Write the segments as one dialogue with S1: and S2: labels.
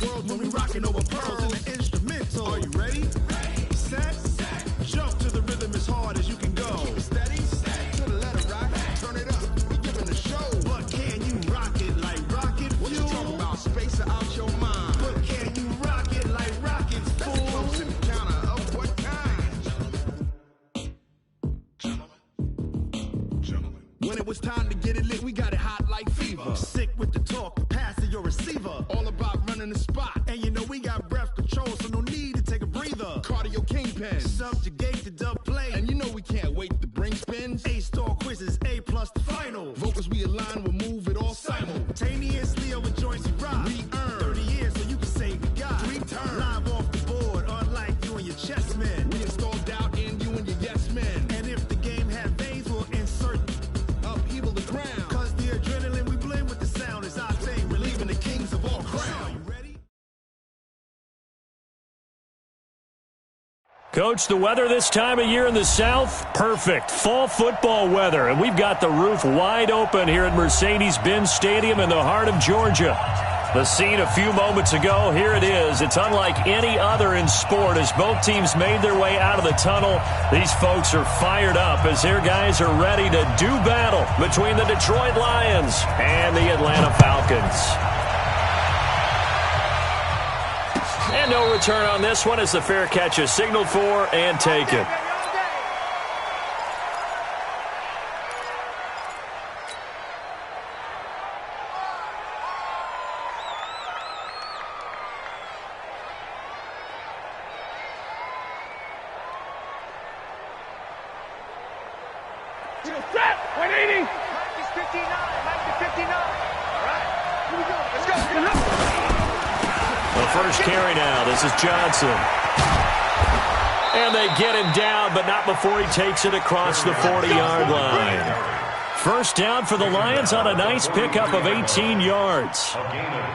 S1: world when we rockin' over pearls and the instrumental. Are you ready? Set. Jump to the rhythm as hard as you can go. Steady. To the letter, right? Turn it up. We giving the show. But can you rock it like rocket fuel? What you talking about? Space out your mind. But can you rock it like rockets, fool? That's a close encounter of what kind? Gentlemen. When it was time to get it lit, we got it hot like fever. Sick with the talk, pass to your receiver. All about running the spot. And you know we got breath control, so no need to take a breather. Cardio kingpin, subjugate the dub play. And you know we can't wait to bring spins. A-star quizzes, A+ the final. Vocals we align, we'll move it all simultaneously over joints we rock. We earn 30 years so you can say we got 3 turns. Live off the board, unlike you and your chess men. We install doubt in you and your yes men. And if the game had veins, we'll insert upheaval the ground. Cause the adrenaline we blend with the sound is our thing. Relieving the kings of all crown. You ready?
S2: Coach, the weather this time of year in the South, perfect. Fall football weather, and we've got the roof wide open here at Mercedes-Benz Stadium in the heart of Georgia. The scene a few moments ago, here it is. It's unlike any other in sport as both teams made their way out of the tunnel. These folks are fired up as their guys are ready to do battle between the Detroit Lions and the Atlanta Falcons. And no return on this one as the fair catch is signaled for and taken.
S3: Set! 180! Mike is 59. Mike is 59. All right. Here we go. Let's go.
S2: The first carry now. This is Johnson. And they get him down, but not before he takes it across the 40-yard line. First down for the Lions on a nice pickup of 18 yards.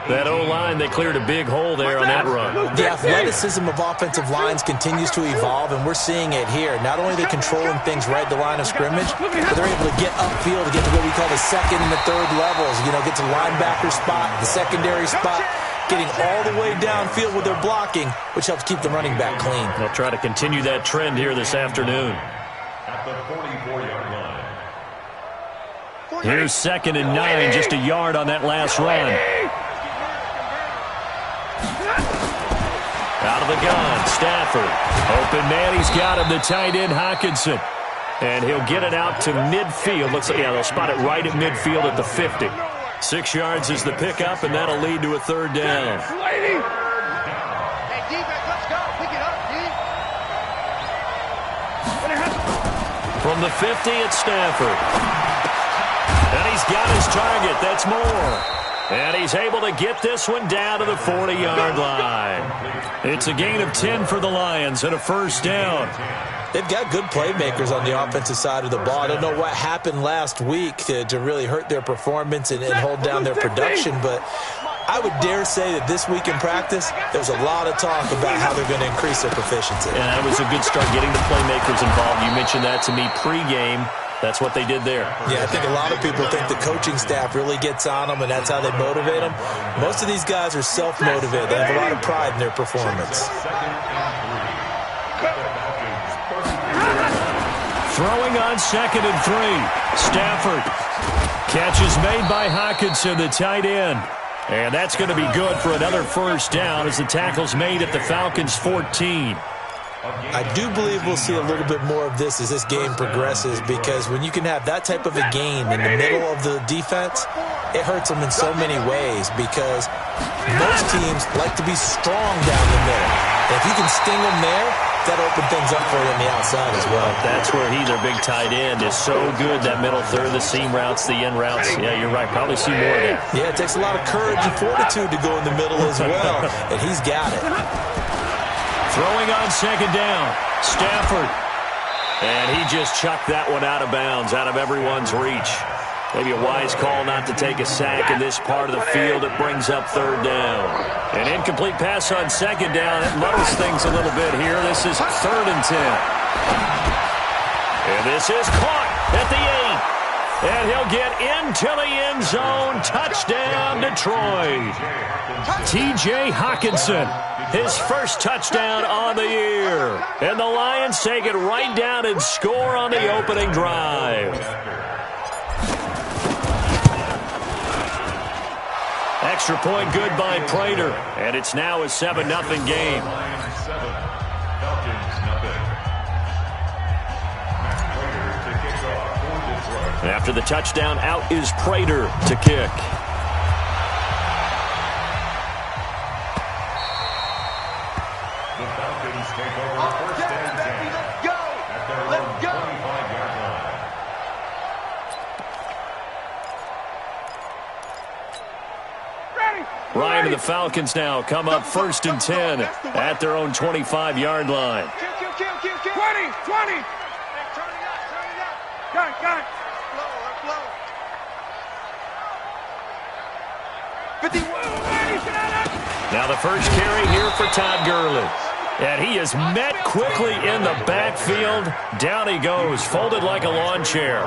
S2: That O-line, they cleared a big hole there on that run.
S4: The athleticism of offensive lines continues to evolve, and we're seeing it here. Not only are they controlling things right at the line of scrimmage, but they're able to get upfield to get to what we call the second and the third levels. You know, get to linebacker spot, the secondary spot, getting all the way downfield with their blocking, which helps keep the running back clean.
S2: They'll try to continue that trend here this afternoon.
S5: At the 44-yard line.
S2: Here's 2nd and 9, just a yard on that last run. Out of the gun, Stafford. Open man, he's got him, the tight end, Hockenson. And he'll get it out to midfield. Looks like, yeah, they'll spot it right at midfield at the 50. 6 yards is the pickup, and that'll lead to a third down.
S3: Hey, defense, let's go. Pick it up, D.
S2: From the 50, it's Stafford. And he's got his target. That's more. And he's able to get this one down to the 40-yard line. It's a gain of 10 for the Lions and a first down.
S4: They've got good playmakers on the offensive side of the ball. I don't know what happened last week to really hurt their performance and hold down their production, but I would dare say that this week in practice, there's a lot of talk about how they're going to increase their proficiency.
S2: And that was a good start, getting the playmakers involved. You mentioned that to me pregame. That's what they did there.
S4: Yeah, I think a lot of people think the coaching staff really gets on them, and that's how they motivate them. Most of these guys are self-motivated. They have a lot of pride in their performance.
S2: Throwing on 2nd and 3. Stafford. Catch is made by Hockenson, the tight end. And that's going to be good for another first down as the tackle's made at the Falcons' 14.
S4: I do believe we'll see a little bit more of this as this game progresses, because when you can have that type of a gain in the middle of the defense, it hurts them in so many ways, because most teams like to be strong down the middle. And if you can sting them there, that opens things up for you on the outside as well.
S2: That's where their big tight end, is so good, that middle third, the seam routes, the end routes. Yeah, you're right. Probably see more of that.
S4: Yeah, it takes a lot of courage and fortitude to go in the middle as well, and he's got it.
S2: Throwing on 2nd down, Stafford. And he just chucked that one out of bounds, out of everyone's reach. Maybe a wise call not to take a sack in this part of the field. It brings up 3rd down. An incomplete pass on 2nd down. It muddles things a little bit here. This is 3rd and 10. And this is caught at the 8. And he'll get into the end zone. Touchdown, Detroit. T.J. Hawkinson, his first touchdown on the year. And the Lions take it right down and score on the opening drive. Extra point good by Prater, and it's now a 7-0 game. After the touchdown, out is Prater to kick.
S5: The Falcons take over first and 10 at their own 25-yard line.
S2: Ryan and the Falcons now come up first and 10 at their own 25-yard line.
S3: 20. Hey, turn it up. Got it. Flow. 51.
S2: Now the first carry here for Todd Gurley. And he is met quickly in the backfield. Down he goes, folded like a lawn chair.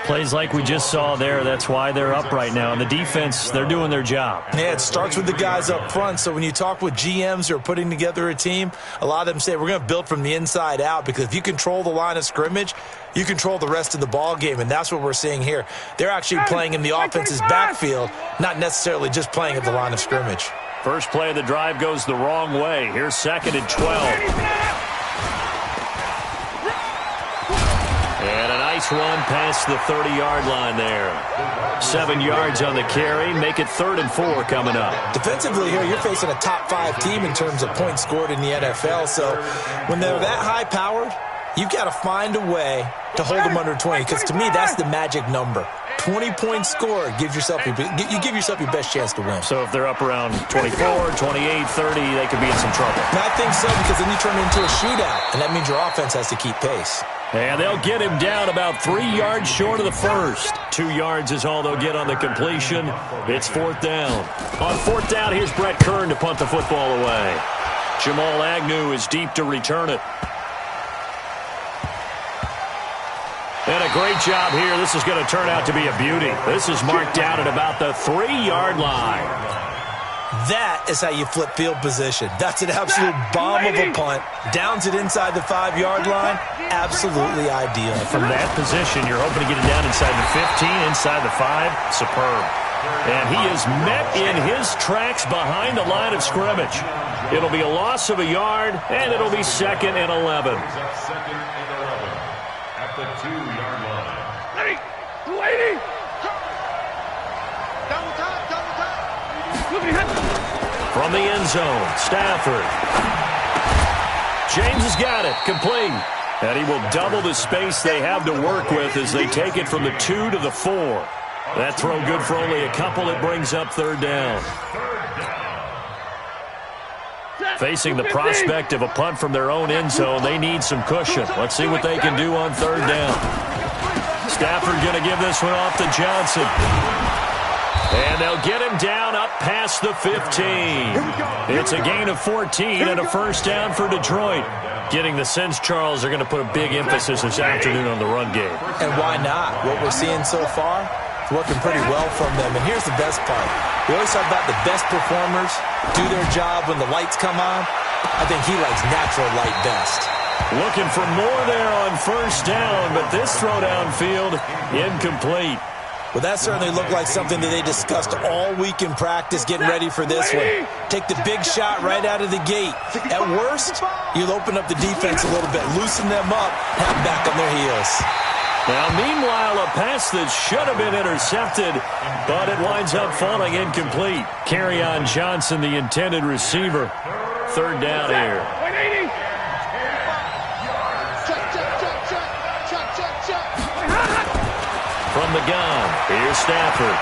S2: Plays like we just saw there. That's why they're up right now. And the defense, they're doing their job.
S4: Yeah, it starts with the guys up front. So when you talk with GMs who are putting together a team, a lot of them say we're going to build from the inside out, because if you control the line of scrimmage, you control the rest of the ball game, and that's what we're seeing here. They're actually playing in the offense's backfield, not necessarily just playing at the line of scrimmage.
S2: First play of the drive goes the wrong way. Here's 2nd and 12. And a nice run past the 30-yard line there. 7 yards on the carry. Make it 3rd and 4 coming up.
S4: Defensively here, you're facing a top 5 team in terms of points scored in the NFL. So when they're that high-powered, you've got to find a way to hold them under 20, because to me, that's the magic number. 20 points scored, you give yourself your best chance to win.
S2: So if they're up around 24, 28, 30, they could be in some trouble.
S4: And I think so, because then you turn it into a shootout, and that means your offense has to keep pace.
S2: And they'll get him down about 3 yards short of the first. 2 yards is all they'll get on the completion. It's 4th down. On 4th down, here's Brett Kern to punt the football away. Jamal Agnew is deep to return it. And a great job here. This is going to turn out to be a beauty. This is marked down at about the 3-yard line.
S4: That is how you flip field position. That's an absolute bomb of a punt. Downs it inside the 5-yard line. Absolutely ideal.
S2: From that position, you're hoping to get it down inside the 15, inside the 5. Superb. And he is met in his tracks behind the line of scrimmage. It'll be a loss of a yard, and it'll be 2nd and 11.
S5: At the 2-yard line.
S3: Lady.
S2: From the end zone, Stafford. James has got it, complete. And he will double the space they have to work with as they take it from the 2 to the 4. That throw good for only a couple. It brings up 3rd down. Facing the prospect of a punt from their own end zone, they need some cushion. Let's see what they can do on 3rd down. Stafford going to give this one off to Johnson. And they'll get him down up past the 15. It's a gain of 14 and a 1st down for Detroit. Getting the sense, Charles, they're going to put a big emphasis this afternoon on the run game.
S4: And why not? What we're seeing so far, it's working pretty well from them. And here's the best part. We always talk about the best performers do their job when the lights come on. I think he likes natural light best.
S2: Looking for more there on 1st down, but this throw downfield incomplete.
S4: Well, that certainly looked like something that they discussed all week in practice, getting ready for this one. Take the big shot right out of the gate. At worst, you'll open up the defense a little bit, loosen them up, have them back on their heels.
S2: Now, meanwhile, a pass that should have been intercepted, but it winds up falling incomplete. Kerryon Johnson, the intended receiver. 3rd down here. From the gun, here's Stafford.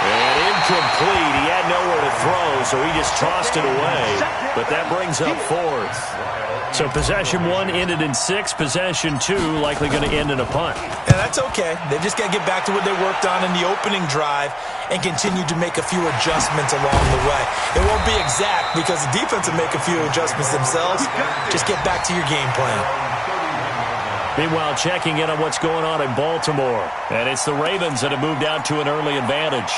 S2: And incomplete. He had nowhere to throw, so he just tossed it away. But that brings up 4th. So possession 1 ended in 6. Possession 2 likely going to end in a punt.
S4: Yeah, that's okay. They just got to get back to what they worked on in the opening drive and continue to make a few adjustments along the way. It won't be exact because the defense will make a few adjustments themselves. Just get back to your game plan.
S2: Meanwhile, checking in on what's going on in Baltimore. And it's the Ravens that have moved out to an early advantage.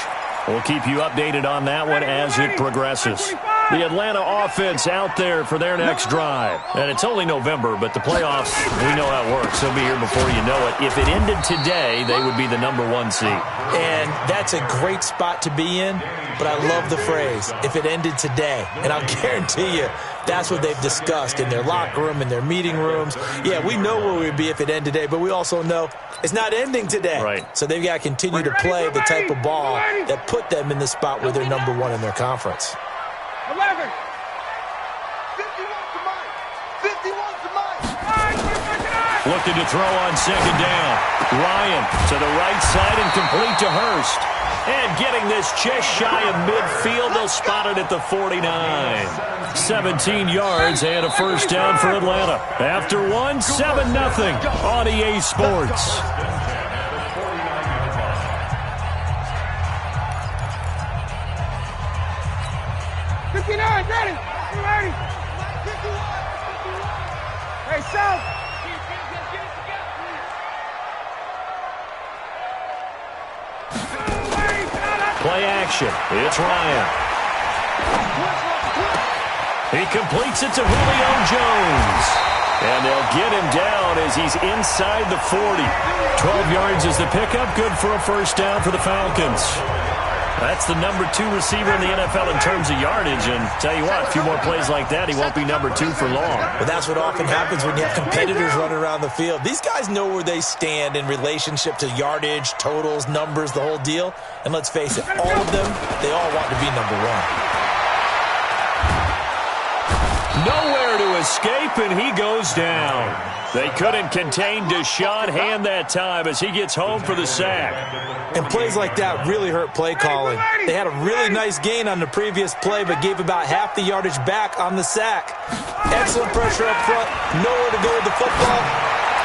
S2: We'll keep you updated on that one as it progresses. The Atlanta offense out there for their next drive. And it's only November, but the playoffs, we know how it works. They'll be here before you know it. If it ended today, they would be the #1 seed.
S4: And that's a great spot to be in, but I love the phrase, if it ended today. And I'll guarantee you, that's what they've discussed in their locker room, in their meeting rooms. Yeah, we know where we'd be if it ended today, but we also know it's not ending today.
S2: Right.
S4: So they've got to continue to play the type of ball that put them in the spot where they're #1 in their conference.
S3: 11. 51 to Mike. 51 to Mike.
S2: Looking to throw on second down. Ryan to the right side and complete to Hurst. And getting this just shy of midfield, they'll spot it at the 49. 17 yards and a first down for Atlanta. After one, 7-0 on EA Sports.
S3: 59, ready. You ready? Hey, South.
S2: Play action. It's Ryan. He completes it to Julio Jones. And they'll get him down as he's inside the 40. 12 yards is the pickup. Good for a first down for the Falcons. That's the #2 receiver in the NFL in terms of yardage. And tell you what, a few more plays like that, he won't be #2 for long.
S4: But that's what often happens when you have competitors running around the field. These guys know where they stand in relationship to yardage, totals, numbers, the whole deal. And let's face it, all of them, they all want to be #1.
S2: Nowhere to escape, and he goes down. They couldn't contain Deshaun Hand that time as he gets home for the sack.
S4: And plays like that really hurt play calling. They had a really nice gain on the previous play, but gave about half the yardage back on the sack. Excellent pressure up front. Nowhere to go with the football.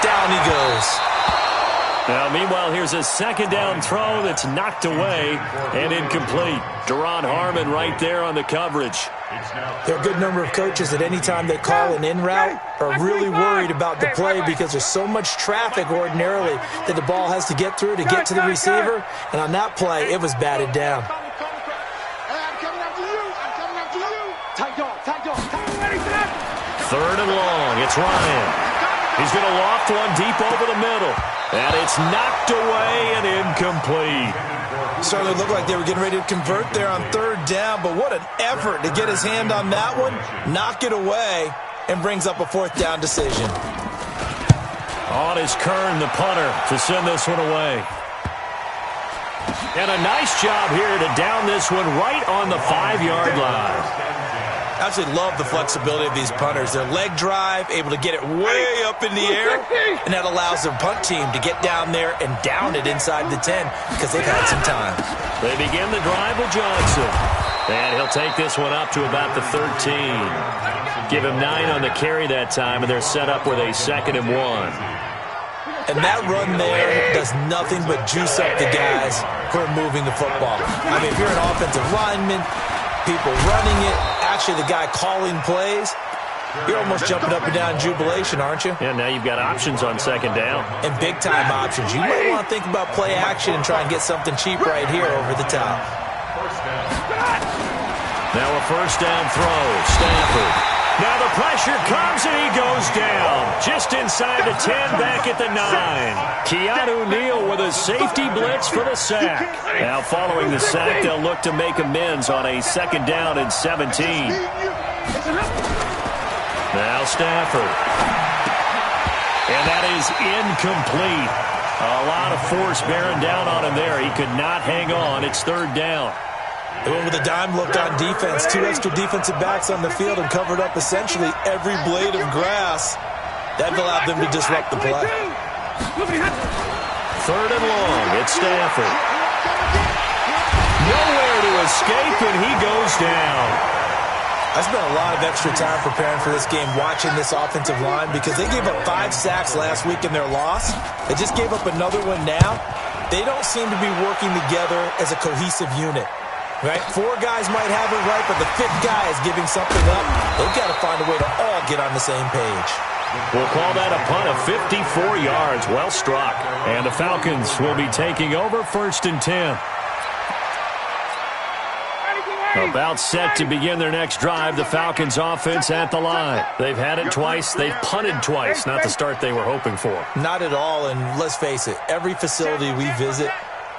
S4: Down he goes.
S2: Now, meanwhile, here's a second down throw that's knocked away and incomplete. Deron Harmon right there on the coverage.
S4: There are a good number of coaches at any time they call an in route are really worried about the play because there's so much traffic ordinarily that the ball has to get through to get to the receiver. And on that play, it was batted down.
S2: Third and long. It's Ryan. He's going to loft one deep over the middle. And it's knocked away and incomplete.
S4: Certainly looked like they were getting ready to convert there on third down, but what an effort to get his hand on that one, knock it away, and brings up a fourth down decision.
S2: On is Kern, the punter, to send this one away. And a nice job here to down this one right on the 5-yard line.
S4: I absolutely love the flexibility of these punters. Their leg drive, able to get it way up in the air, and that allows their punt team to get down there and down it inside the 10 because they've had some time.
S2: They begin the drive with Johnson. And he'll take this one up to about the 13. Give him 9 on the carry that time, and they're set up with a 2nd and 1.
S4: And that run there does nothing but juice up the guys who are moving the football. I mean, if you're an offensive lineman, people running it, actually the guy calling plays, you're almost jumping up and down in jubilation, aren't you?
S2: Yeah, now you've got options on second down.
S4: And big-time options. You might want to think about play action and try and get something cheap right here over the top.
S2: Now a first down throw. Stafford. Now the pressure comes and he goes down. Just inside the 10, back at the 9. Keanu Neal with a safety blitz for the sack. Now following the sack, they'll look to make amends on a 2nd down and 17. Now Stafford. And that is incomplete. A lot of force bearing down on him there. He could not hang on. It's 3rd down.
S4: They went with a dime look on defense. 2 extra defensive backs on the field and covered up essentially every blade of grass. That allowed them to disrupt the play.
S2: 3rd and long. It's Stafford. Nowhere to escape, and he goes down.
S4: I spent a lot of extra time preparing for this game, watching this offensive line, because they gave up 5 sacks last week in their loss. They just gave up another one now. They don't seem to be working together as a cohesive unit. Right? 4 guys might have it right, but the 5th guy is giving something up. They've got to find a way to all get on the same page.
S2: We'll call that a punt of 54 yards. Well struck. And the Falcons will be taking over 1st and 10. About set to begin their next drive, the Falcons offense at the line. They've had it twice. They've punted twice. Not the start they were hoping for.
S4: Not at all, and let's face it, every facility we visit,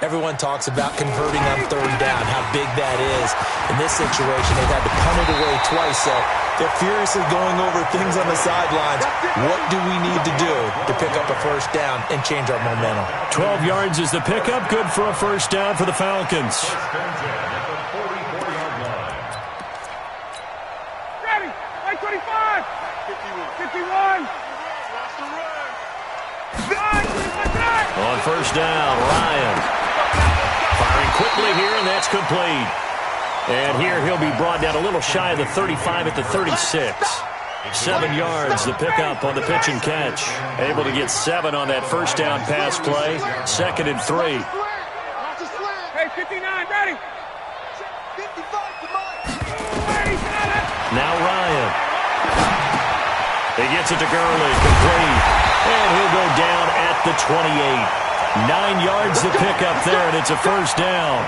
S4: everyone talks about converting on 3rd down, how big that is. In this situation, they've had to punt it away twice, so they're furiously going over things on the sidelines. What do we need to do to pick up a 1st down and change our momentum?
S2: 12 yards is the pickup. Good for a 1st down for the Falcons.
S3: Ready, 25, 51.
S2: On 1st down, Ryan. Firing quickly here, and that's complete. And here he'll be brought down a little shy of the 35 at the 36. 7 yards, the pickup on the pitch and catch. Able to get 7 on that 1st down pass play. 2nd and 3.
S3: Hey, 59, ready. 55, come on.
S2: Now Ryan. He gets it to Gurley, complete. And he'll go down at the 28. 9 yards to pick up there, and it's a 1st down.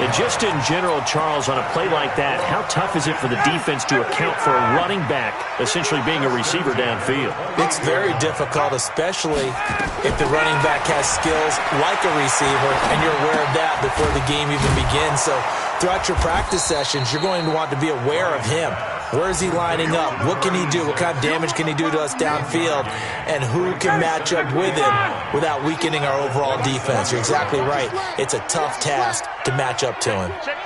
S2: And just in general, Charles, on a play like that, how tough is it for the defense to account for a running back essentially being a receiver downfield?
S4: It's very difficult, especially if the running back has skills like a receiver, and you're aware of that before the game even begins. So throughout your practice sessions, you're going to want to be aware of him. Where is he lining up? What can he do? What kind of damage can he do to us downfield? And who can match up with him without weakening our overall defense? You're exactly right. It's a tough task to match up to him.
S3: Check.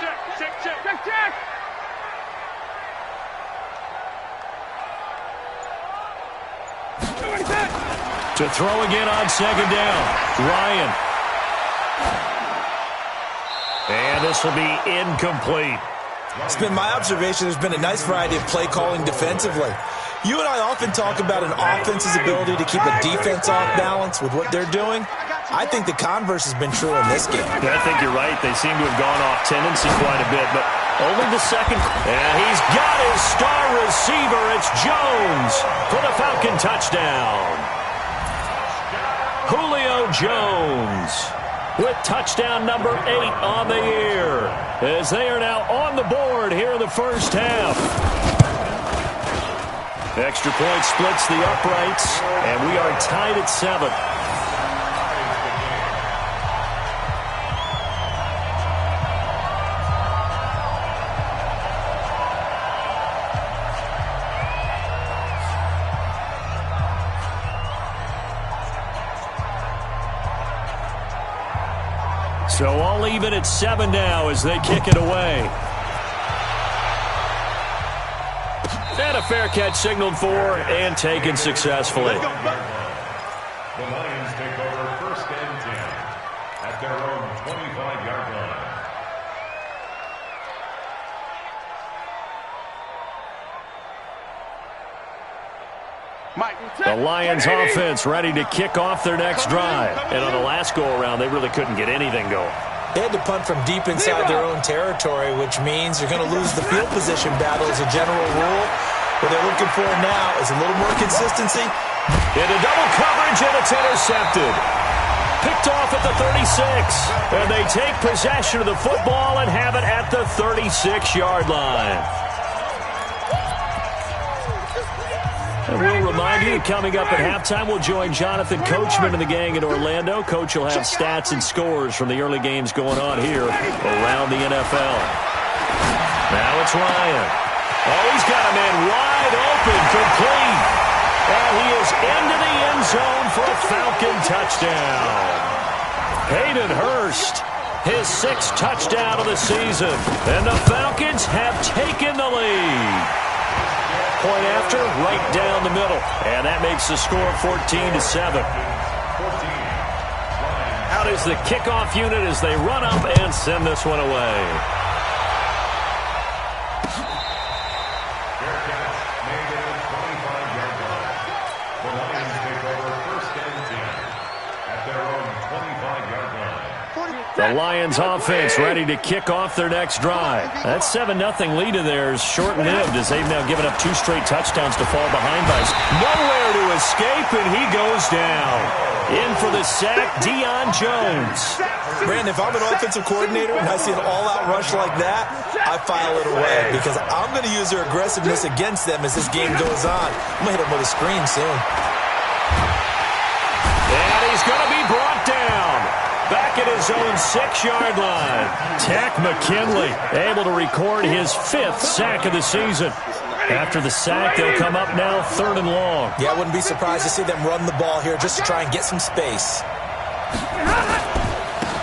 S2: To throw again on 2nd down, Ryan. And this will be incomplete.
S4: It's been my observation there's been a nice variety of play calling defensively. You and I often talk about an offense's ability to keep a defense off balance with what they're doing. I think the converse has been true in this game.
S2: Yeah, I think you're right. They seem to have gone off tendency quite a bit, but only the 2nd. And he's got his star receiver. It's Jones for the Falcon touchdown. Julio Jones with touchdown number 8 on the year, as they are now on the board here in the 1st half. Extra point splits the uprights, and we are tied at 7. So all even at 7 now as they kick it away. And a fair catch signaled for and taken successfully.
S5: The Lions take over 1st and 10 at their own 25-yard line.
S2: The Lions offense ready to kick off their next drive. And on the last go-around, they really couldn't get anything going.
S4: They had to punt from deep inside their own territory, which means you're going to lose the field position battle as a general rule. What they're looking for now is a little more consistency.
S2: Into double coverage, and it's intercepted. Picked off at the 36. And they take possession of the football and have it at the 36-yard line. And we'll remind you, coming up at halftime, we'll join Jonathan Coachman and the gang in Orlando. Coach will have stats and scores from the early games going on here around the NFL. Now it's Ryan. Oh, he's got a man wide open, complete. And he is into the end zone for a Falcon touchdown. Hayden Hurst, his 6th touchdown of the season. And the Falcons have taken the lead. Point after, right down the middle. And that makes the score 14-7. Out is the kickoff unit as they run up and send this one away.
S5: Fair catch made at the 25-yard line. The Lions take over 1st and 10 at their own 25-yard line.
S2: The The Lions offense ready to kick off their next drive. That 7-0 lead of theirs short-lived as they've now given up 2 straight touchdowns to fall behind by. Nowhere to escape, and he goes down. In for the sack, Deion Jones.
S4: Brandon, if I'm an offensive coordinator and I see an all-out rush like that, I file it away because I'm going to use their aggressiveness against them as this game goes on. I'm going to hit them with a screen soon.
S2: And he's going to be brought down. Back at his own 6-yard line. Tack McKinley able to record his 5th sack of the season. After the sack, they'll come up now 3rd and long.
S4: Yeah, I wouldn't be surprised to see them run the ball here just to try and get some space.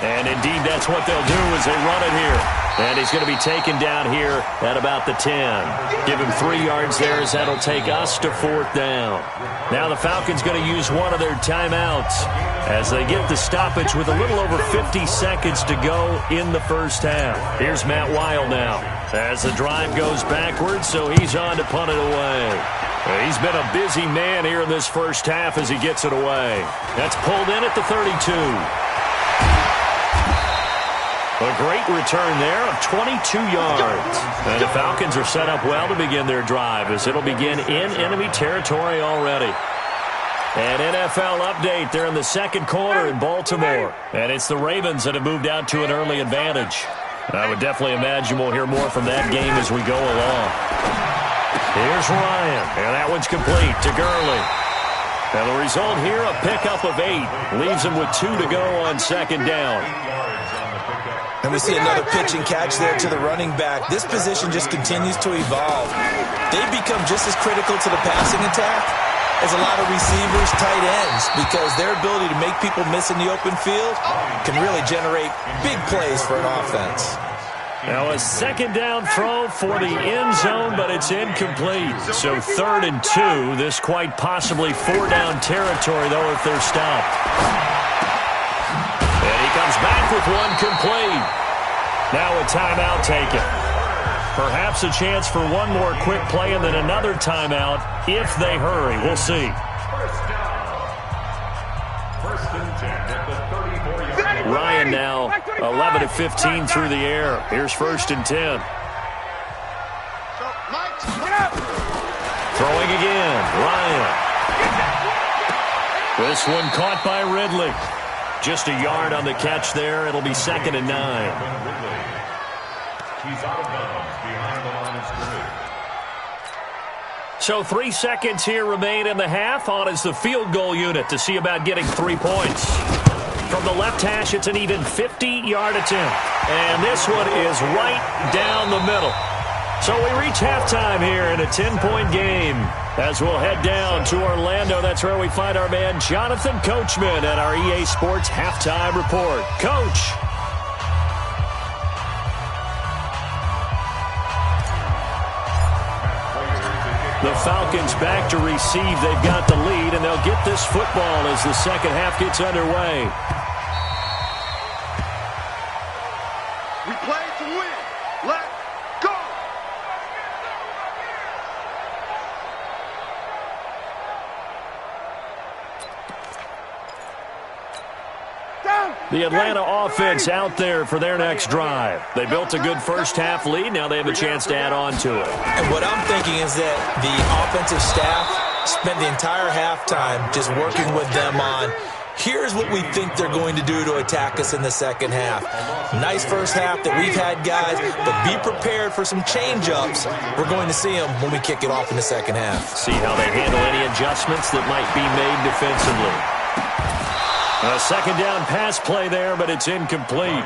S2: And indeed, that's what they'll do as they run it here. And he's going to be taken down here at about the 10. Give him 3 yards there as that'll take us to 4th down. Now the Falcons going to use one of their timeouts as they get the stoppage with a little over 50 seconds to go in the first half. Here's Matt Weil now as the drive goes backwards, so he's on to punt it away. He's been a busy man here in this first half as he gets it away. That's pulled in at the 32. A great return there of 22 yards. And the Falcons are set up well to begin their drive as it'll begin in enemy territory already. An NFL update. They're in the second quarter in Baltimore. And it's the Ravens that have moved out to an early advantage. I would definitely imagine we'll hear more from that game as we go along. Here's Ryan. And that one's complete to Gurley. And the result here, a pickup of 8. Leaves him with 2 to go on second down.
S4: And we see another pitch and catch there to the running back. This position just continues to evolve. They become just as critical to the passing attack as a lot of receivers, tight ends, because their ability to make people miss in the open field can really generate big plays for an offense.
S2: Now a second down throw for the end zone, but it's incomplete. So 3rd and 2. This quite possibly 4-down territory, though, if they're stopped. And he comes back with one complete. Now a timeout taken. Perhaps a chance for one more quick play and then another timeout if they hurry. We'll see.
S5: First and 10 at the 34-yard line.
S2: Ryan now 11 of 15 through the air. Here's 1st and 10. Throwing again. Ryan. This one caught by Ridley. Just a yard on the catch there. It'll be 2nd and 9.
S5: He's out of bounds behind the line of scrimmage.
S2: So 3 seconds here remain in the half. On is the field goal unit to see about getting 3 points. From the left hash, it's an even 50-yard attempt. And this one is right down the middle. So we reach halftime here in a 10-point game. As we'll head down to Orlando, that's where we find our man Jonathan Coachman at our EA Sports Halftime Report. Coach. The Falcons back to receive. They've got the lead, and they'll get this football as the second half gets underway.
S3: We play to win. Let's go.
S2: The Atlanta offense out there for their next drive. They built a good first half lead. Now they have a chance to add on to it.
S4: And what I'm thinking is that the offensive staff spent the entire halftime just working with them on, here's what we think they're going to do to attack us in the second half. Nice first half that we've had, guys, but be prepared for some change-ups. We're going to see them when we kick it off in the second half.
S2: See how they handle any adjustments that might be made defensively. A second down pass play there, but it's incomplete.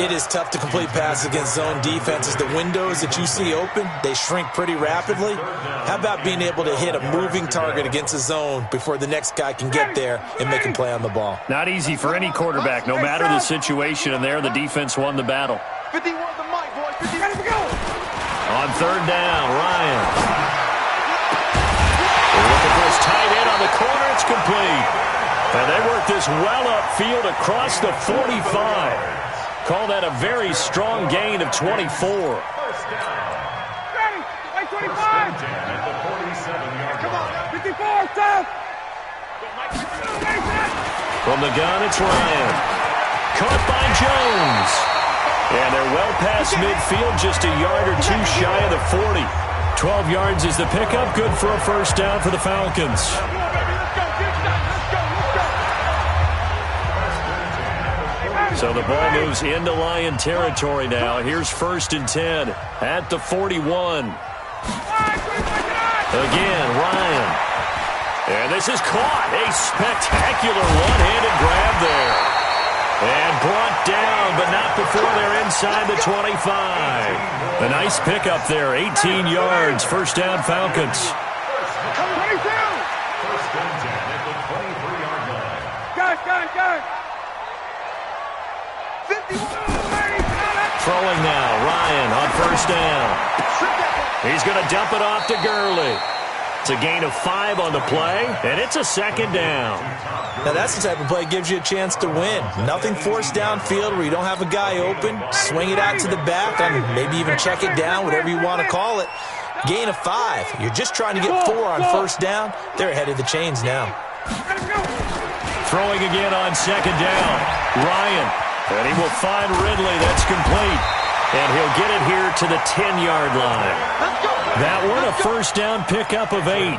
S4: It is tough to complete passes against zone defenses. The windows that you see open, they shrink pretty rapidly. How about being able to hit a moving target against a zone before the next guy can get there and make him play on the ball?
S2: Not easy for any quarterback, no matter the situation, and there the defense won the battle.
S3: 51 the mic, boys. 50, ready to go.
S2: On 3rd down, Ryan. Look at this tight end on the corner. It's complete. And they work this well upfield across the 45. Call that a very strong gain of 24.
S3: Ready. Like 25. Come on. 54, stop.
S2: From the gun, it's Ryan. Caught by Jones. And they're well past midfield, just a yard or two shy of the 40. 12 yards is the pickup. Good for a first down for the Falcons. So the ball moves into Lion territory now. Here's 1st and 10 at the 41. Again, Ryan. And this is caught. A spectacular one-handed grab there. And brought down, but not before they're inside the 25. A nice pickup there, 18 yards. First down, Falcons.
S3: 22.
S5: First and 10 at the 23-yard line.
S3: Go. 51.
S2: Throwing now, Ryan on first down. He's going to dump it off to Gurley. It's a gain of 5 on the play, and it's a second down.
S4: Now, that's the type of play that gives you a chance to win. Nothing forced downfield where you don't have a guy open. Swing it out to the back, and maybe even check it down, whatever you want to call it. Gain of 5. You're just trying to get 4 on first down. They're ahead of the chains now.
S2: Throwing again on second down. Ryan, and he will find Ridley. That's complete. And he'll get it here to the 10-yard line. That one, a first down pickup of 8.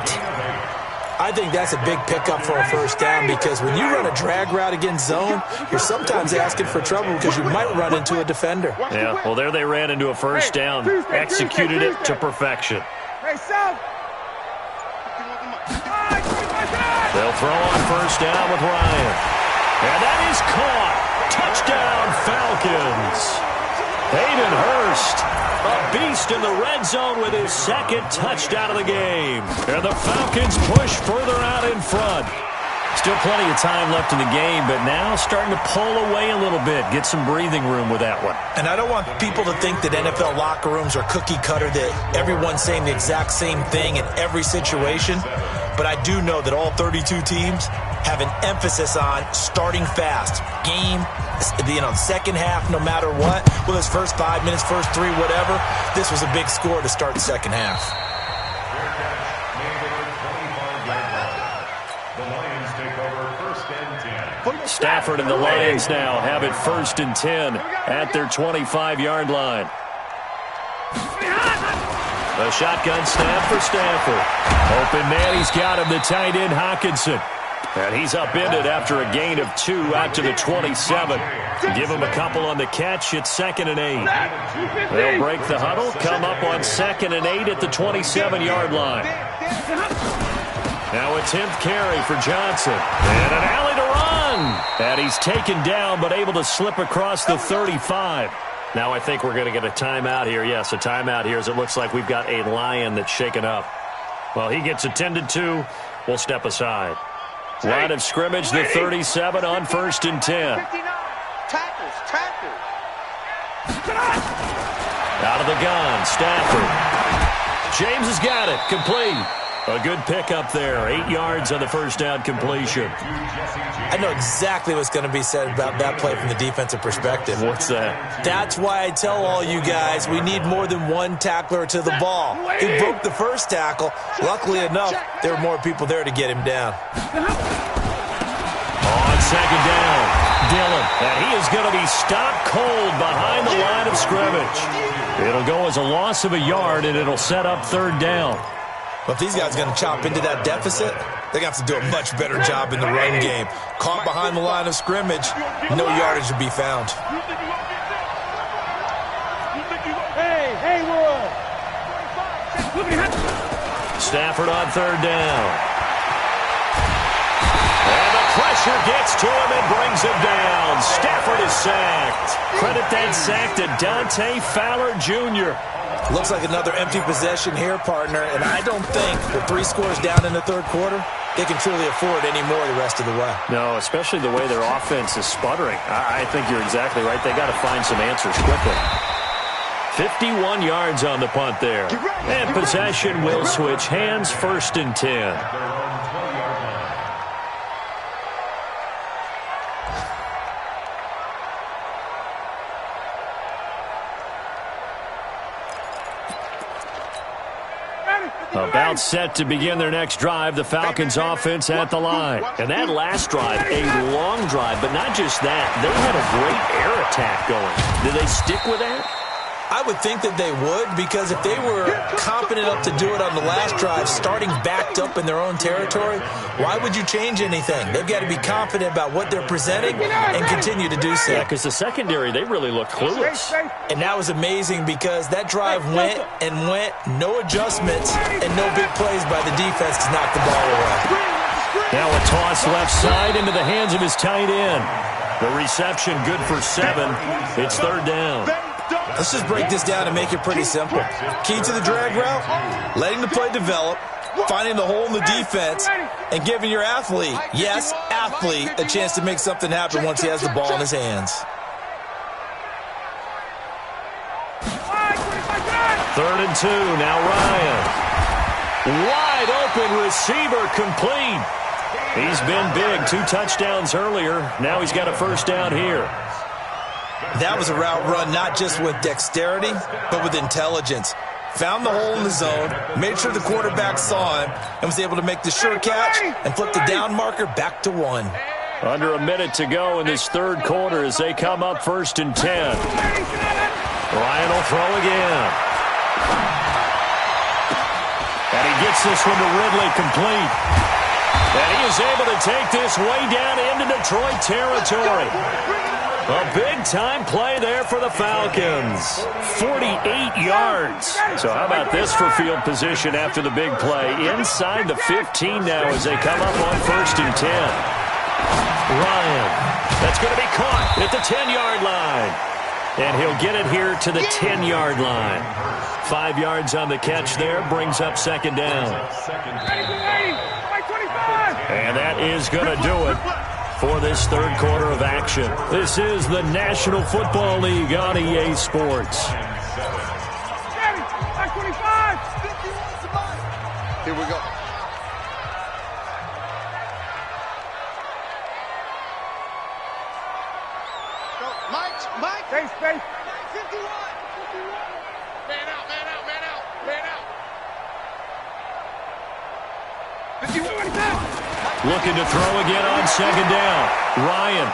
S4: I think that's a big pickup for a first down because when you run a drag route against zone, you're sometimes asking for trouble because you might run into a defender.
S2: Yeah, well, there they ran into a first down. Executed it to perfection. They'll throw on first down with Ryan. And that is caught. Touchdown, Falcons. Hayden Hurst, a beast in the red zone with his second touchdown of the game. And the Falcons push further out in front. Still plenty of time left in the game, but now starting to pull away a little bit. Get some breathing room with that one.
S4: And I don't want people to think that NFL locker rooms are cookie cutter, that everyone's saying the exact same thing in every situation. But I do know that all 32 teams have an emphasis on starting fast. Game, second half, no matter what. Whether it's first 5 minutes, first 3, whatever. This was a big score to start the second half.
S5: The Lions take over first and 10.
S2: Stafford and the Lions now have it 1st and 10 at their 25-yard line. A shotgun snap for Stafford. Open man, he's got him, the tight end Hockenson. And he's upended after a gain of 2 out to the 27. Give him a couple on the catch. It's 2nd and 8. They'll break the huddle, come up on 2nd and 8 at the 27-yard line. Now a 10th carry for Johnson. And an alley to run. And he's taken down but able to slip across the 35. Now I think we're going to get a timeout here. Yes, a timeout here as it looks like we've got a Lion that's shaken up. Well, he gets attended to. We'll step aside. Line of scrimmage, the 37 on 1st and 10.
S3: Tackles.
S2: Out of the gun, Stafford. James has got it, complete. A good pickup there, 8 yards on the first down completion.
S4: I know exactly what's going to be said about that play from the defensive perspective.
S2: What's that?
S4: That's why I tell all you guys we need more than one tackler to the ball. He broke the first tackle. Luckily enough, there were more people there to get him down.
S2: On second down, Dillon. And he is going to be stopped cold behind the line of scrimmage. It'll go as a loss of a yard, and it'll set up 3rd down.
S4: But if these guys are going to chop into that deficit, they're going to have to do a much better job in the run game. Caught behind the line of scrimmage, no yardage to be found.
S3: Hey, Wood.
S2: Stafford on 3rd down. And the pressure gets to him and brings him down. Stafford is sacked. Credit that sack to Dante Fowler Jr.
S4: Looks like another empty possession here, partner, and I don't think with 3 scores down in the 3rd quarter, they can truly afford any more the rest of the way.
S2: No, especially the way their offense is sputtering. I think you're exactly right. They got to find some answers quickly. 51 yards on the punt there. And possession will switch hands, 1st and 10. About set to begin their next drive, the Falcons offense at the line. And that last drive, a long drive, but not just that. They had a great air attack going. Did they stick with that?
S4: I would think that they would, because if they were confident enough to do it on the last drive, starting backed up in their own territory, why would you change anything? They've got to be confident about what they're presenting and continue to do so.
S2: Yeah, because the secondary, they really looked clueless.
S4: And that was amazing because that drive went and went, no adjustments, and no big plays by the defense to knock the ball away.
S2: Now a toss left side into the hands of his tight end. The reception good for 7. It's third down.
S4: Let's just break this down and make it pretty simple. Key to the drag route, letting the play develop, finding the hole in the defense, and giving your athlete, yes, athlete, a chance to make something happen once he has the ball in his hands.
S2: Third and 2, now Ryan. Wide open receiver complete. He's been big, 2 touchdowns earlier. Now he's got a first down here.
S4: That was a route run not just with dexterity, but with intelligence. Found the hole in the zone, made sure the quarterback saw him, and was able to make the sure catch and flip the down marker back to 1.
S2: Under a minute to go in this third quarter as they come up first and 10. Ryan will throw again. And he gets this one to Ridley complete. And he is able to take this way down into Detroit territory. A big-time play there for the Falcons. 48 yards. So how about this for field position after the big play? Inside the 15 now as they come up on first and 10. Ryan. That's going to be caught at the 10-yard line. And he'll get it here to the 10-yard line. 5 yards on the catch there. Brings up second down. And that is going to do it for this third quarter of action. This is the National Football League on EA Sports.
S3: Here we go. Mike. Space. 51. Man out. 51.
S2: Looking to throw again on second down. Ryan.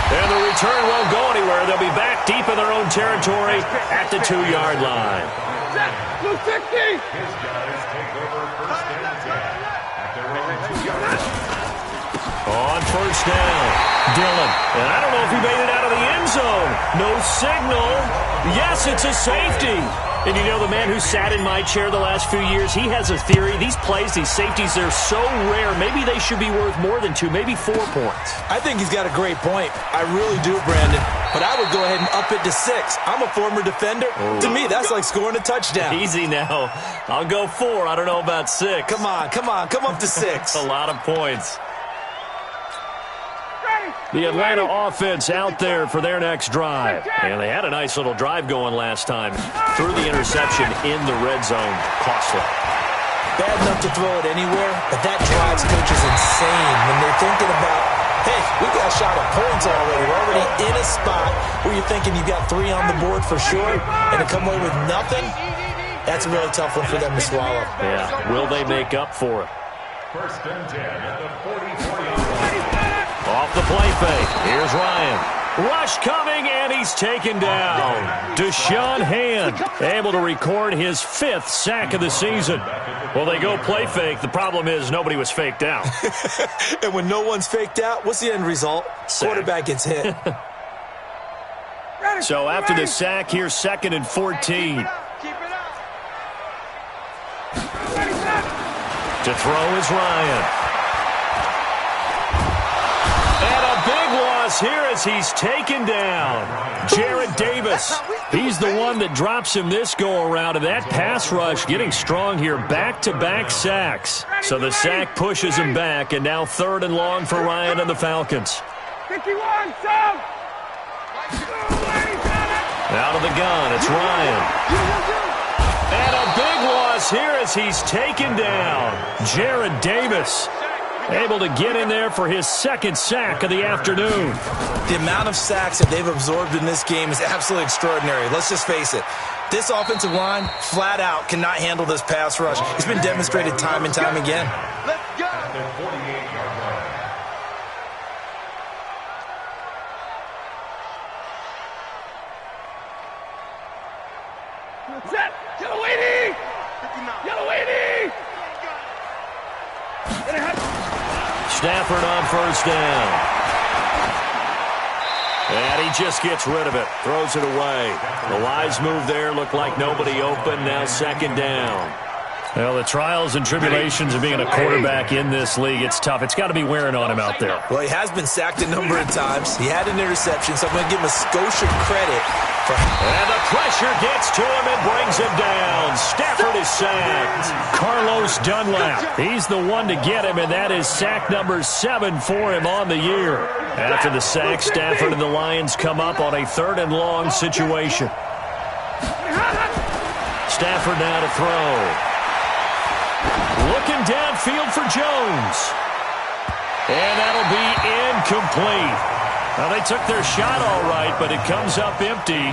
S2: And the return won't go anywhere. They'll be back deep in their own territory at the 2-yard line.
S3: Blue 60.
S5: His guys take over first and 10 at their own 2-yard line.
S2: On first down, Dillon. And I don't know if he made it out of the end zone. No signal. Yes, it's a safety. And you know, the man who sat in my chair the last few years, he has a theory. These plays, these safeties, they're so rare. Maybe they should be worth more than 2, maybe 4 points.
S4: I think he's got a great point. I really do, Brandon. But I would go ahead and up it to 6. I'm a former defender. Oh. To me, that's like scoring a touchdown.
S2: Easy now. I'll go 4. I don't know about 6.
S4: Come on. Come up to 6.
S2: A lot of points. The Atlanta offense out there for their next drive. And they had a nice little drive going last time. Threw the interception in the red zone. Costly.
S4: Bad enough to throw it anywhere, but that drives coaches insane when they're thinking about, hey, we got a shot at points already. We're already in a spot where you're thinking you got 3 on the board for sure, and to come away with nothing, that's a really tough one for them to swallow.
S2: Yeah, will they make up for it?
S5: First and 10 at the 44-yard line.
S2: Off the play fake. Here's Ryan. Rush coming, and he's taken down. Deshaun Hand able to record his 5th sack of the season. Well, they go play fake. The problem is nobody was faked out.
S4: And when no one's faked out, what's the end result? Sack. Quarterback gets hit.
S2: So after the sack, here's 2nd and 14. To throw is Ryan. And a big loss here as he's taken down. Jarrett Davis, he's the one that drops him this go-around. And that pass rush getting strong here. Back-to-back sacks. So the sack pushes him back. And now 3rd and long for Ryan and the Falcons.
S3: 51, Sam!
S2: Out of the gun, it's Ryan. And a big loss here as he's taken down. Jarrett Davis. able to get in there for his second sack of the afternoon.
S4: The amount of sacks that they've absorbed in this game is absolutely extraordinary. Let's just face it. This offensive line, flat out, cannot handle this pass rush. It's been demonstrated time and time again.
S3: Let's go.
S5: At the 48-yard line.
S3: Set. Yellow 80. Yellow 80.
S2: Stafford on first down. And he just gets rid of it. Throws it away. The wise move there. Looked like nobody open. Now second down. Well, the trials and tribulations of being a quarterback in this league, it's tough. It's got to be wearing on him out there.
S4: Well, he has been sacked a number of times. He had an interception, so I'm going to give him a skosh of credit.
S2: And the pressure gets to him and brings him down. Stafford is sacked. Carlos Dunlap, he's the one to get him, and that is sack number 7 for him on the year. After the sack, Stafford and the Lions come up on a 3rd and long situation. Stafford now to throw. Looking downfield for Jones. And that'll be incomplete. Now, they took their shot all right, but it comes up empty.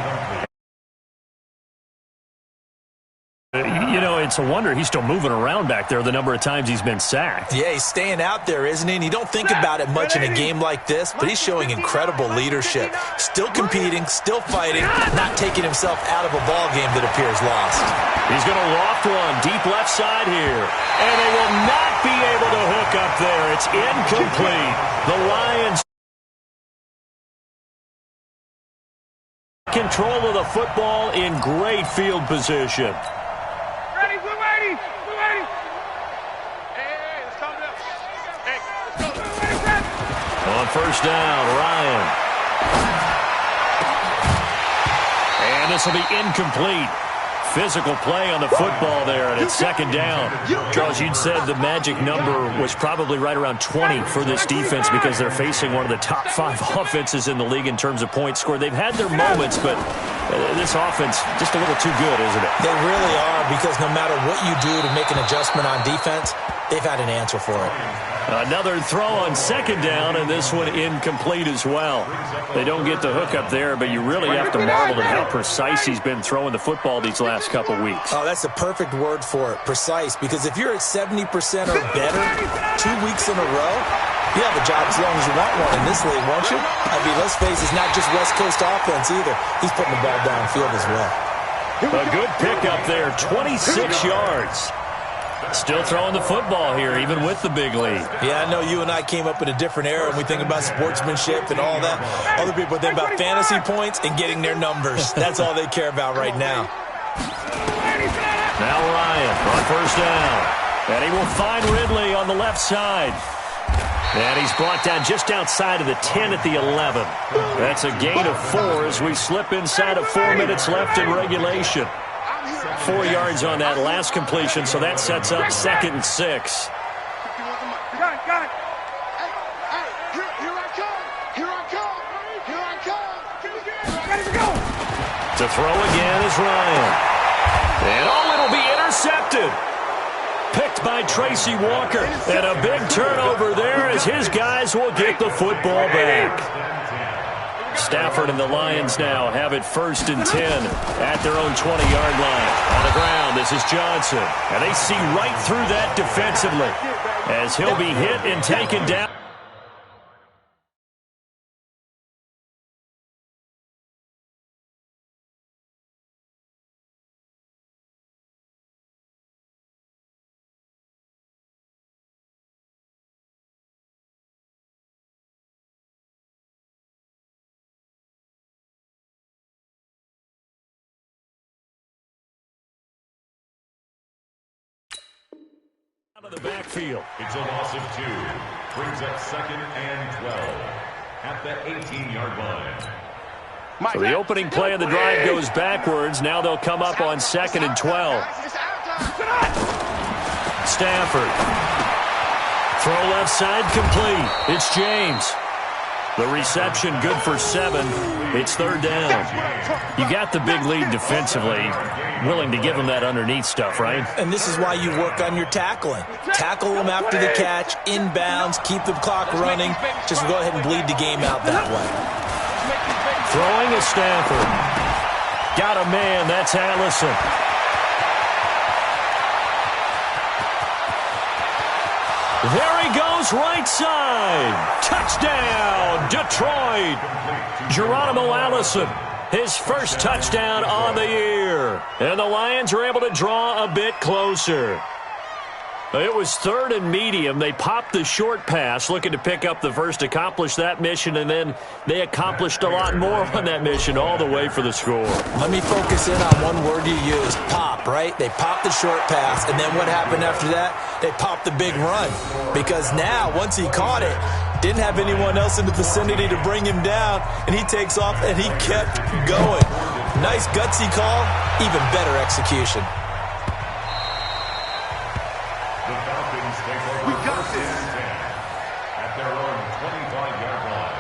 S2: You know, it's a wonder he's still moving around back there the number of times he's been sacked.
S4: Yeah, he's staying out there, isn't he? And you don't think about it much in a game like this, but he's showing incredible leadership. Still competing, still fighting, not taking himself out of a ball game that appears lost.
S2: He's going to loft one deep left side here. And they will not be able to hook up there. It's incomplete. The Lions control of the football in great field position.
S3: Ready, blue 80. Blue 80. Hey, let's calm down. Hey, let's go. Blue 80,
S2: On first down, Ryan. And this will be incomplete. Physical play on the football there, and it's second down. Charles, you'd said the magic number was probably right around 20 for this defense because they're facing one of the top 5 offenses in the league in terms of points scored. They've had their moments, but this offense just a little too good, isn't it?
S4: They really are, because no matter what you do to make an adjustment on defense, they've had an answer for it.
S2: Another throw on second down, and this one incomplete as well. They don't get the hook up there, but you really have to marvel at how precise he's been throwing the football these last couple weeks.
S4: Oh, that's the perfect word for it, precise, because if you're at 70% or better 2 weeks in a row, you have a job as long as you want one in this league, won't you? I mean, let's face it, it's not just West Coast offense either. He's putting the ball downfield as well.
S2: A good pickup there, 26 yards. Still throwing the football here, even with the big lead.
S4: Yeah, I know you and I came up in a different era, and we think about sportsmanship and all that. Other people think about fantasy points and getting their numbers. That's all they care about right now.
S2: Now Ryan on first down. And he will find Ridley on the left side. And he's brought down just outside of the 10 at the 11. That's a gain of 4 as we slip inside of 4 minutes left in regulation. 4 yards on that last completion, so that sets up 2nd and 6.
S3: Got it, got it. Hey, here I come. Here I come. Here I come. Ready to go.
S2: To throw again is Ryan. And it'll be intercepted. Picked by Tracy Walker. And a big turnover there as his guys will get the football back. Stafford and the Lions now have it 1st and 10 at their own 20-yard line. On the ground, this is Johnson. And they see right through that defensively as he'll be hit and taken down. Out of the backfield.
S5: It's a loss of 2. Brings up 2nd and 12 at the 18-yard line.
S2: So the opening play of the drive goes backwards. Now they'll come up on 2nd and 12. Stafford. Throw left side complete. It's James. The reception good for 7. It's third down. You got the big lead defensively. Willing to give them that underneath stuff, right?
S4: And this is why you work on your tackling. Tackle them after the catch, inbounds, keep the clock running. Just go ahead and bleed the game out that way.
S2: Throwing is Stafford. Got a man. That's Allison. There he goes, right side. Touchdown, Detroit. Geronimo Allison, his first touchdown on the year. And the Lions are able to draw a bit closer. It was third and medium. They popped the short pass, looking to pick up the first, accomplish that mission, and then they accomplished a lot more on that mission all the way for the score.
S4: Let me focus in on one word you used, pop, right? They popped the short pass, and then what happened after that? They popped the big run. Because now, once he caught it, didn't have anyone else in the vicinity to bring him down, and he takes off, and he kept going. Nice gutsy call, even better execution.
S5: We got this. At their own 25-yard line.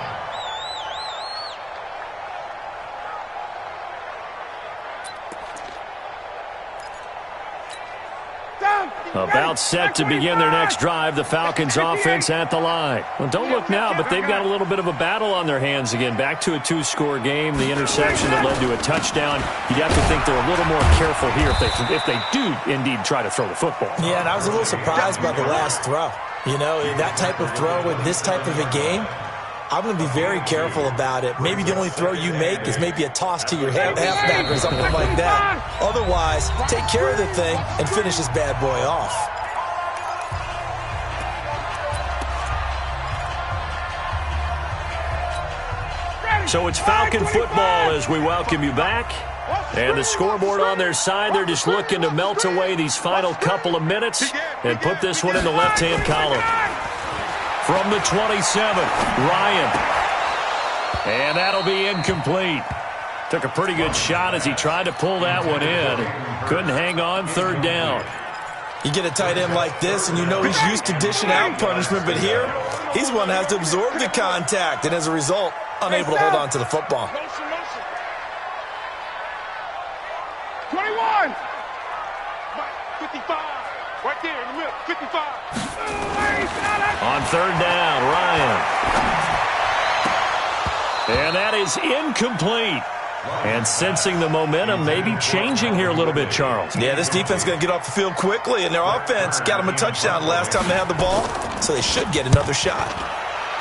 S2: About set to begin their next drive, the Falcons offense at the line. Well, don't look now, but they've got a little bit of a battle on their hands again. Back to a 2-score game, the interception that led to a touchdown. You'd have to think they're a little more careful here if they do indeed try to throw the football.
S4: Yeah, and I was a little surprised by the last throw. You know, that type of throw in this type of a game, I'm going to be very careful about it. Maybe the only throw you make is maybe a toss to your halfback or something like that. Otherwise, take care of the thing and finish this bad boy off.
S2: So it's Falcon football as we welcome you back. And the scoreboard on their side, they're just looking to melt away these final couple of minutes and put this one in the left-hand column. From the 27, Ryan. And that'll be incomplete. Took a pretty good shot as he tried to pull that one in. Couldn't hang on, third down.
S4: You get a tight end like this, and you know he's used to dishing out punishment, but here, he's one that has to absorb the contact, and as a result, unable to hold on to the football.
S3: 21. 55. Right there in the middle. 55.
S2: On third down, Ryan. And that is incomplete. And sensing the momentum maybe changing here a little bit, Charles.
S4: Yeah, this defense is going to get off the field quickly, and their offense got them a touchdown last time they had the ball, so they should get another shot.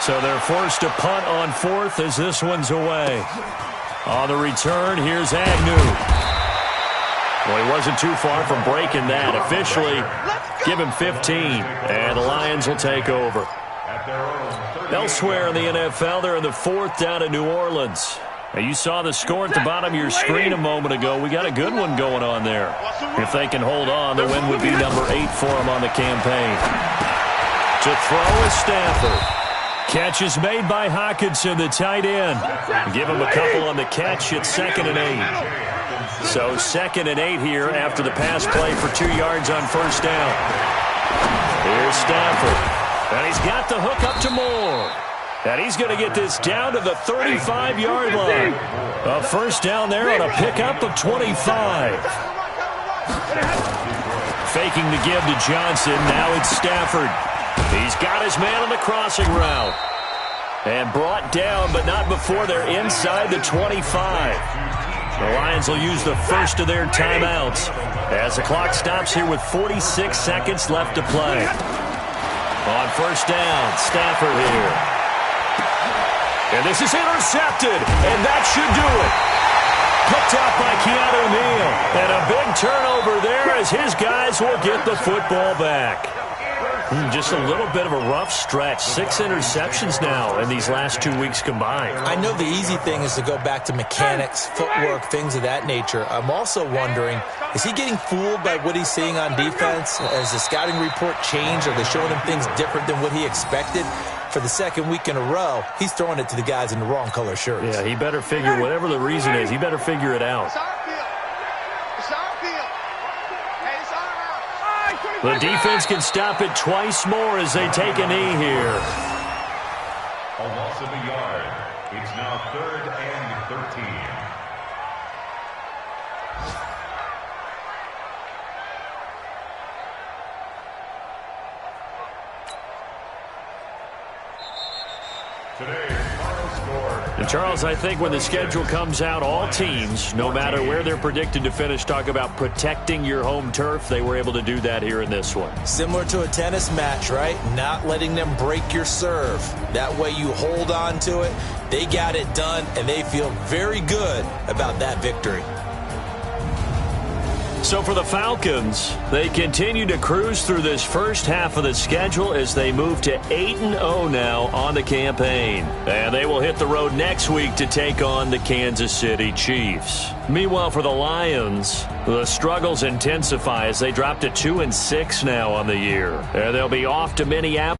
S2: So they're forced to punt on fourth as this one's away. On the return, here's Agnew. Well, he wasn't too far from breaking that. Officially, give him 15, and the Lions will take over. Elsewhere in the NFL, they're in the fourth down in New Orleans. Now, you saw the score at the bottom of your screen a moment ago. We got a good one going on there. If they can hold on, the win would be number 8 for them on the campaign. To throw is Stafford. Catch is made by Hockenson, the tight end. Give him a couple on the catch. It's 2nd and 8. So 2nd and 8 here after the pass play for 2 yards on first down. Here's Stafford. And he's got the hook up to Moore. And he's going to get this down to the 35-yard line. A first down there on a pickup of 25. Faking the give to Johnson. Now it's Stafford. He's got his man on the crossing route. And brought down, but not before they're inside the 25. The Lions will use the first of their timeouts as the clock stops here with 46 seconds left to play. On first down, Stafford here. And this is intercepted, and that should do it. Picked up by Keanu Neal. And a big turnover there as his guys will get the football back. Just a little bit of a rough stretch. 6 interceptions now in these last 2 weeks combined.
S4: I know the easy thing is to go back to mechanics, footwork, things of that nature. I'm also wondering, is he getting fooled by what he's seeing on defense? Has the scouting report changed? Are they showing him things different than what he expected? For the second week in a row, he's throwing it to the guys in the wrong color shirts.
S2: Yeah, he better figure, whatever the reason is, he better figure it out. The defense can stop it twice more as they take a knee here.
S5: A loss of a yard. It's now 3rd and 13.
S2: And Charles, I think when the schedule comes out, all teams, no matter where they're predicted to finish, talk about protecting your home turf. They were able to do that here in this one.
S4: Similar to a tennis match, right? Not letting them break your serve. That way you hold on to it. They got it done, and they feel very good about that victory.
S2: So for the Falcons, they continue to cruise through this first half of the schedule as they move to 8-0 now on the campaign. And they will hit the road next week to take on the Kansas City Chiefs. Meanwhile, for the Lions, the struggles intensify as they drop to 2-6 now on the year. And they'll be off to Minneapolis.